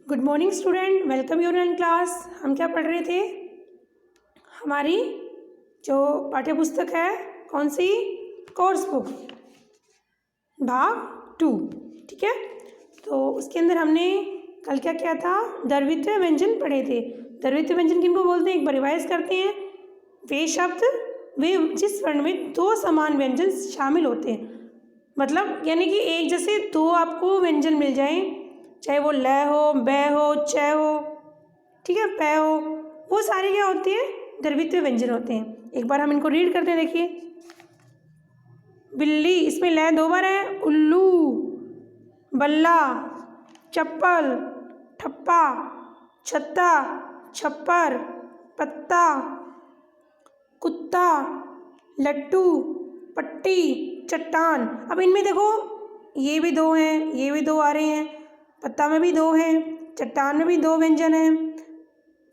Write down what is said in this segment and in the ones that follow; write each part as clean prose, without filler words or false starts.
Good morning student, welcome you're in class. हम क्या पढ़ रहे थे? हमारी जो पाठ्य पुस्तक है, कौन सी? कोर्स बुक भाग 2। ठीक है, तो उसके अंदर हमने कल क्या किया था? द्रवित्व व्यंजन पढ़े थे। द्रवित्व व्यंजन किनको बोलते हैं? एक बार रिवाइज करते हैं। वे शब्द, वे जिस वर्ण में दो समान व्यंजन शामिल होते हैं, मतलब यानी कि एक जैसे दो आपको व्यंजन मिल जाएं, चाहे वो ल हो, ब हो, च हो, ठीक है, प हो, वो सारे क्या होते हैं? द्रवित्व व्यंजन होते हैं। एक बार हम इनको रीड करते हैं, देखिए। बिल्ली, इसमें ल दो बार है। उल्लू, बल्ला, चप्पल, ठप्पा, छत्ता, छप्पर, पत्ता, कुत्ता, लट्टू, पट्टी, चट्टान। अब इनमें देखो, ये भी दो हैं, ये भी दो आ रहे हैं, पत्ता में भी दो हैं, चट्टान में भी दो व्यंजन हैं,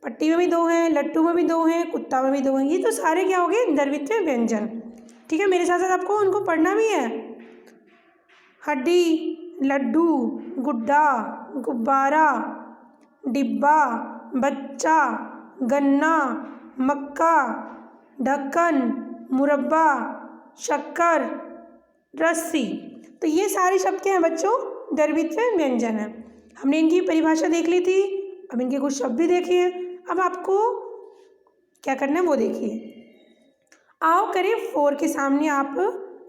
पट्टी में भी दो हैं, लट्टू में भी दो हैं, कुत्ता में भी दो हैं। ये तो सारे क्या हो गए? द्रवित्व व्यंजन। ठीक है, मेरे साथ साथ आपको उनको पढ़ना भी है। हड्डी, लड्डू, गुड्डा, गुब्बारा, डिब्बा, बच्चा, गन्ना, मक्का, ढक्कन, मुरब्बा, शक्कर, रस्सी। तो ये सारे शब्द क्या हैं बच्चों? द्रवित्व व्यंजन है। हमने इनकी परिभाषा देख ली थी, अब इनके कुछ शब्द भी देखे हैं। अब आपको क्या करना है वो देखिए। आओ करें 4 के सामने आप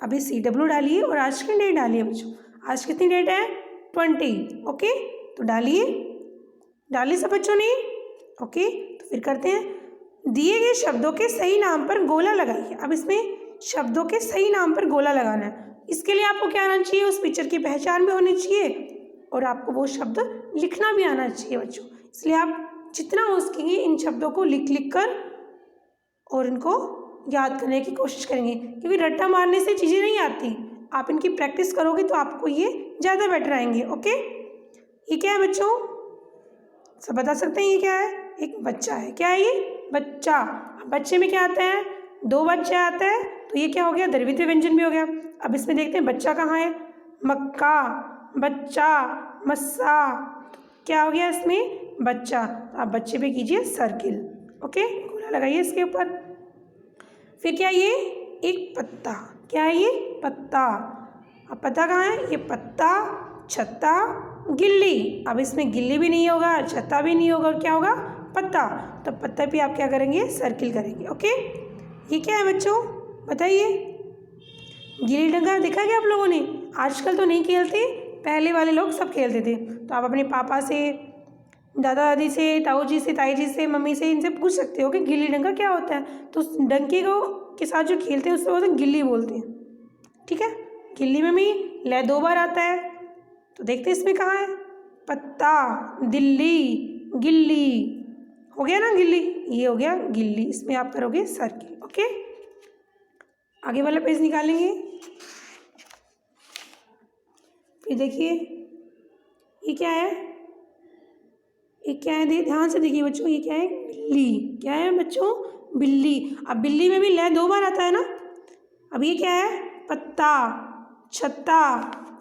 अभी CW डालिए और आज की डेट डालिए बच्चों। आज कितनी डेट है? 20। ओके, तो डालिए सब बच्चों ने। ओके, तो फिर करते हैं। दिए गए शब्दों के सही नाम पर गोला लगाइए। अब इसमें शब्दों के सही नाम पर गोला लगाना है। इसके लिए आपको क्या आना चाहिए? उस पिक्चर की पहचान भी होनी चाहिए और आपको वो शब्द लिखना भी आना चाहिए बच्चों। इसलिए आप जितना हो सकेंगे इन शब्दों को लिख कर और इनको याद करने की कोशिश करेंगे, क्योंकि रट्टा मारने से चीज़ें नहीं आती। आप इनकी प्रैक्टिस करोगे तो आपको ये ज़्यादा बेटर आएंगे। ओके, ये क्या है बच्चों? सब बता सकते हैं ये क्या है? एक बच्चा है। क्या है ये? बच्चा। बच्चे में क्या आता है? 2 बच्चे आता है, तो ये क्या हो गया? द्रवित्व व्यंजन भी हो गया। अब इसमें देखते हैं बच्चा कहाँ है। मक्का, बच्चा, मस्सा, क्या हो गया इसमें? बच्चा। तो आप बच्चे पे कीजिए सर्किल। ओके, गोला लगाइए इसके ऊपर। फिर क्या ये? एक पत्ता। क्या है ये? पत्ता। अब पत्ता कहाँ है? ये पत्ता, छत्ता, गिल्ली। अब इसमें गिल्ली भी नहीं होगा, छत्ता भी नहीं होगा, और क्या होगा? पत्ता। तो पत्ता पे आप क्या करेंगे? सर्किल करेंगे। ओके, ये क्या है बच्चों? बताइए। गिल्ली डंडा देखा क्या आप लोगों ने? आजकल तो नहीं खेलते, पहले वाले लोग सब खेलते थे। तो आप अपने पापा से, दादा दादी से, ताऊ जी से, ताई जी से, मम्मी से, इनसे पूछ सकते हो कि गिल्ली डंडा क्या होता है। तो उस डंके को के साथ जो खेलते हैं उससे बोलते हैं गिल्ली बोलते हैं। ठीक है, गिल्ली में भी ल 2 बार आता है। तो देखते हैं इसमें कहाँ है? पत्ता, दिल्ली, गिल्ली। हो गया ना गिल्ली? ये हो गया गिल्ली। इसमें आप करोगे सर्किल। ओके, आगे वाला पेज निकालेंगे। फिर देखिए ये क्या है? ये क्या है? ध्यान से देखिए बच्चों, ये क्या है? बिल्ली। क्या है बच्चों? बिल्ली। अब बिल्ली में भी ल 2 बार आता है ना। अब ये क्या है? पत्ता, छत्ता,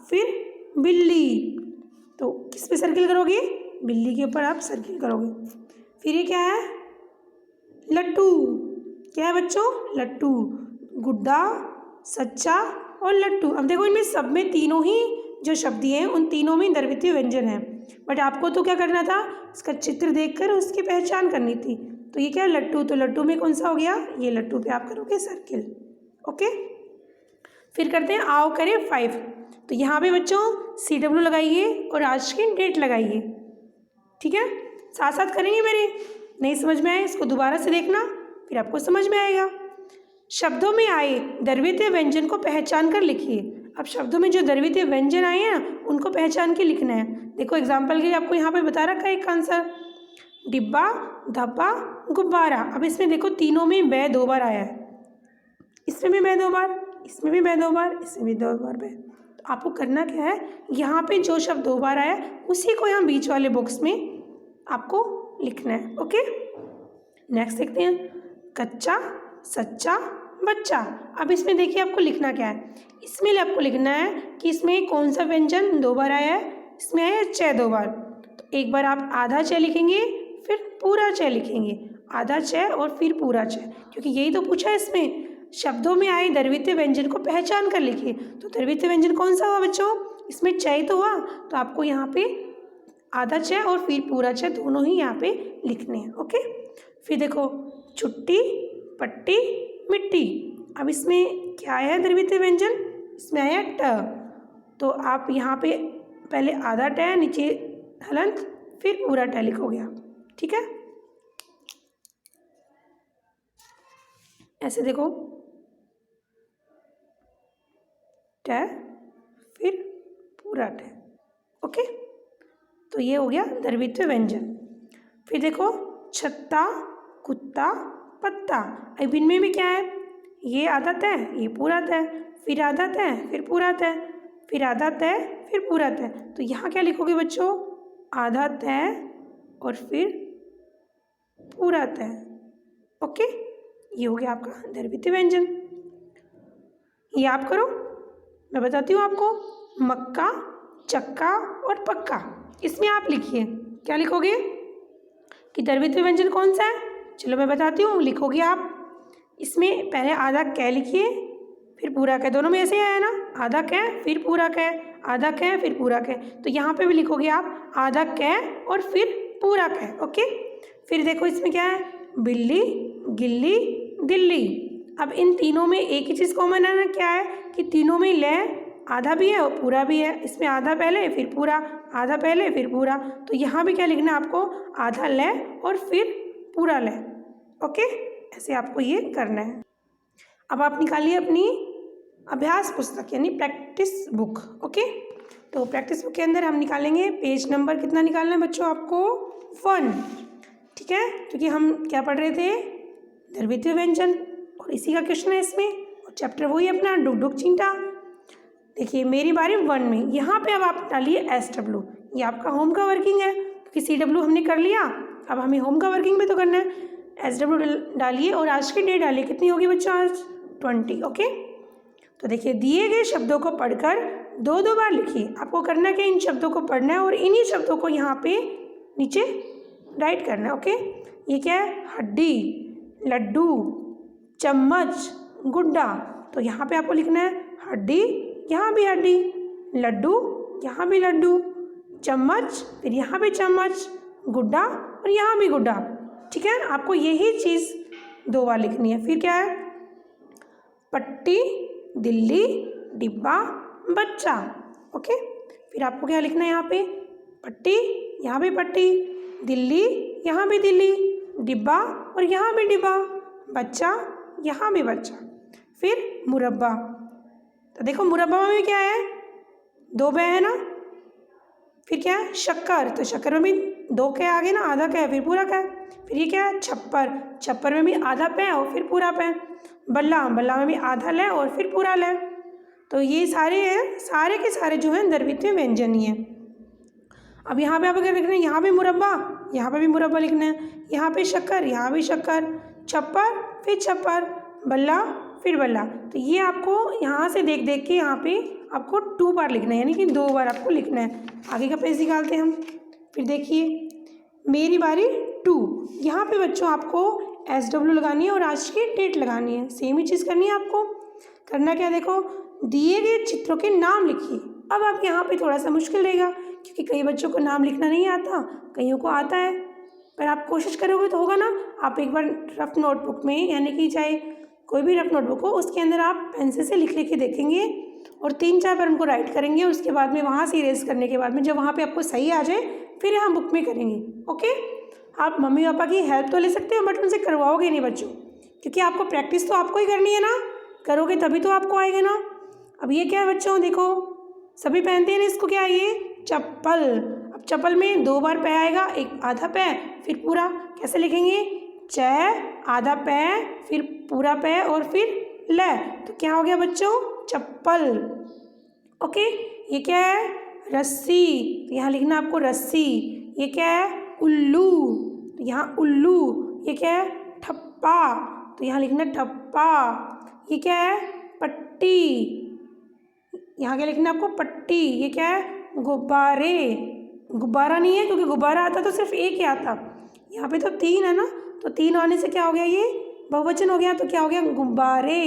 फिर बिल्ली। तो किस पे सर्किल करोगे? बिल्ली के ऊपर आप सर्किल करोगे। फिर ये क्या है? लट्टू। क्या है बच्चों? लट्टू। गुड्डा, सच्चा और लट्टू। अब देखो इनमें सब में तीनों ही जो शब्द हैं उन तीनों में द्रवित्व व्यंजन है, बट आपको तो क्या करना था? इसका चित्र देखकर उसकी पहचान करनी थी। तो ये क्या है? लट्टू। तो लट्टू में कौन सा हो गया? ये लट्टू पे आप करोगे सर्किल। ओके, फिर करते हैं आओ करें 5। तो यहाँ पे बच्चों CW लगाइए और आज की डेट लगाइए। ठीक है, साथ साथ करेंगे मेरे। नहीं समझ में आए इसको दोबारा से देखना, फिर आपको समझ में आएगा। शब्दों में आए द्रवित्व व्यंजन को पहचान कर लिखिए। अब शब्दों में जो द्रवित्व व्यंजन आए हैं ना उनको पहचान के लिखना है। देखो एग्जाम्पल के लिए आपको यहाँ पे बता रखा है एक आंसर, डिब्बा, धब्बा, गुब्बारा। अब इसमें देखो तीनों में ब 2 बार आया है। इसमें भी ब 2 बार, इसमें भी ब 2 बार, इसमें भी 2 बार ब। तो आपको करना क्या है? यहाँ पे जो शब्द 2 बार आया उसी को यहाँ बीच वाले बॉक्स में आपको लिखना है। ओके, नेक्स्ट देखते हैं। कच्चा, सच्चा, बच्चा। अब इसमें देखिए आपको लिखना क्या है? इसमें आपको लिखना है कि इसमें कौन सा व्यंजन 2 बार आया है। इसमें आया है च 2 बार, तो एक बार आप आधा च लिखेंगे, फिर पूरा च लिखेंगे, आधा च और फिर पूरा च, क्योंकि यही तो पूछा है इसमें, शब्दों में आए द्रवित व्यंजन को पहचान कर लिखिए। तो द्रवित व्यंजन कौन सा हुआ बच्चों? इसमें च तो हुआ, तो आपको यहाँ पे आधा च और फिर पूरा च दोनों ही यहाँ पे लिखने हैं। ओके, फिर देखो छुट्टी, पट्टी, मिट्टी। अब इसमें क्या आया है द्रवित व्यंजन? इसमें आया ट, तो आप यहाँ पे पहले आधा ट नीचे हलंत, फिर पूरा ट लिखोगे आप, ठीक है। ऐसे देखो, ट फिर पूरा ट। ओके, तो ये हो गया द्रवित व्यंजन। फिर देखो छत्ता, कुत्ता, पत्ता। अब इनमें भी क्या है? ये आधा त, ये पूरा त, फिर आधा त, फिर पूरा त, फिर आधा त, फिर पूरा त। तो यहाँ क्या लिखोगे बच्चों? आधा त और फिर पूरा त। ओके, ये हो गया आपका द्रवित व्यंजन। याद करो, मैं बताती हूँ आपको। मक्का, चक्का और पक्का, इसमें आप लिखिए, क्या लिखोगे कि द्रवित व्यंजन कौन सा है? चलो मैं बताती हूँ, लिखोगे आप। इसमें पहले आधा क लिखिए, फिर पूरा क, दोनों में ऐसे ही आया ना, आधा क फिर पूरा क, आधा क फिर पूरा क। तो यहाँ पे भी लिखोगे आप आधा क और फिर पूरा क। ओके, फिर देखो इसमें क्या है? बिल्ली, गिल्ली, दिल्ली। अब इन तीनों में एक ही चीज़ कॉमन है ना, क्या है कि तीनों में ल आधा भी है और पूरा भी है। इसमें आधा पहले फिर पूरा, आधा पहले फिर पूरा। तो यहाँ भी क्या लिखना है आपको? आधा ल और फिर पूरा ल। ओके, ऐसे आपको ये करना है। अब आप निकालिए अपनी अभ्यास पुस्तक यानी प्रैक्टिस बुक। ओके, तो प्रैक्टिस बुक के अंदर हम निकालेंगे पेज नंबर कितना निकालना है बच्चों आपको? 1, ठीक है, क्योंकि हम क्या पढ़ रहे थे? द्रवित व्यंजन, और इसी का क्वेश्चन है इसमें, और चैप्टर वही अपना डुक डुक चींटा। देखिए मेरी बारी 1 में, यहाँ पे अब आप डालिए SW, ये आपका होम का वर्किंग है, क्योंकि CW हमने कर लिया, अब हमें होम का वर्किंग भी तो करना है। SW डालिए और आज की डेट डालिए, कितनी होगी बच्चों? आज 20। ओके, तो देखिए दिए गए शब्दों को पढ़कर 2-2 बार लिखिए। आपको करना क्या? इन शब्दों को पढ़ना है और इन्हीं शब्दों को यहाँ पे नीचे राइट करना है। ओके, ये क्या है? हड्डी, लड्डू, चम्मच, गुड्डा। तो यहाँ पे आपको लिखना है हड्डी, यहाँ भी हड्डी, लड्डू, यहाँ भी लड्डू, चम्मच, फिर यहाँ भी चम्मच, गुड्डा और यहाँ भी गुड्डा। ठीक है, आपको यही चीज़ 2 बार लिखनी है। फिर क्या है? पट्टी, दिल्ली, डिब्बा, बच्चा। ओके, फिर आपको क्या लिखना है? यहाँ पे पट्टी, यहाँ भी पट्टी, दिल्ली, यहाँ भी दिल्ली, डिब्बा और यहाँ भी डिब्बा, बच्चा, यहाँ भी बच्चा। फिर मुरब्बा। तो देखो मुरब्बा में क्या है? 2 बै है ना। फिर क्या है? शक्कर, तो शक्कर में भी 2 के आगे ना, आधा कै फिर पूरा कै। फिर ये क्या है? छप्पर, छप्पर में भी आधा पै और फिर पूरा पै। बल्ला, बल्ला में भी आधा ले और फिर पूरा ले। तो ये सारे हैं, सारे के सारे जो हैं द्रवित व्यंजन ही हैं। अब यहाँ पे आप अगर लिखना है, यहाँ पे मुरब्बा, यहाँ पे भी मुरब्बा लिखना है, यहाँ पे शक्कर, यहाँ भी शक्कर, छप्पर फिर छप्पर, बल्ला फिर बल्ला। तो ये आपको यहाँ से देख देख के यहाँ पे आपको 2 बार लिखना है, यानी कि 2 बार आपको लिखना है। आगे का पेज निकालते हैं हम। फिर देखिए मेरी बारी 2। यहाँ पे बच्चों आपको SW लगानी है और आज की डेट लगानी है। सेम ही चीज़ करनी है आपको। करना क्या? देखो दिए गए चित्रों के नाम लिखिए। अब आप यहाँ पे थोड़ा सा मुश्किल रहेगा, क्योंकि कई बच्चों को नाम लिखना नहीं आता, कईयों को आता है, पर आप कोशिश करोगे तो होगा ना। आप एक बार रफ नोटबुक में, यानी कि चाहे कोई भी रफ नोटबुक हो, उसके अंदर आप पेंसिल से लिख लिख के देखेंगे और 3-4 बार उनको राइट करेंगे। उसके बाद में वहाँ से इरेज करने के बाद में जब वहाँ पे आपको सही आ जाए, फिर यहाँ बुक में करेंगे। ओके, आप मम्मी पापा की हेल्प तो ले सकते हो, बट उनसे करवाओगे नहीं बच्चों, क्योंकि आपको प्रैक्टिस तो आपको ही करनी है ना। करोगे तभी तो आपको आएगा ना। अब ये क्या है बच्चों? देखो सभी पहनते हैं ना इसको, क्या है ये? चप्पल। अब चप्पल में 2 बार पै आएगा, एक आधा पै फिर पूरा। कैसे लिखेंगे? च, आधा पै फिर पूरा पै और फिर ल। तो क्या हो गया बच्चों? चप्पल। ओके, ये क्या है? रस्सी, यहाँ लिखना आपको रस्सी। ये क्या है? उल्लू, तो यहाँ उल्लू। ये क्या है? ठप्पा, तो यहाँ लिखना ठप्पा। ये क्या है? पट्टी, यहाँ क्या लिखना आपको? पट्टी। ये क्या है? गुब्बारे। गुब्बारा नहीं है, क्योंकि गुब्बारा आता तो सिर्फ एक ही आता। यहाँ पे तो 3 है ना, तो 3 आने से क्या हो गया, ये बहुवचन हो गया, तो क्या हो गया, गुब्बारे।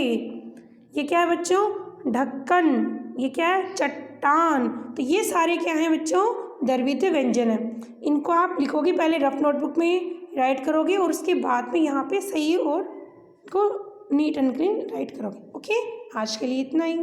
ये क्या है बच्चों, ढक्कन। ये क्या है, चट्टान। तो ये सारे क्या हैं बच्चों, द्रवित व्यंजन है। इनको आप लिखोगे, पहले रफ नोटबुक में राइट करोगे और उसके बाद में यहाँ पे सही और को नीट एंड क्लीन राइट करोगे। ओके, आज के लिए इतना ही।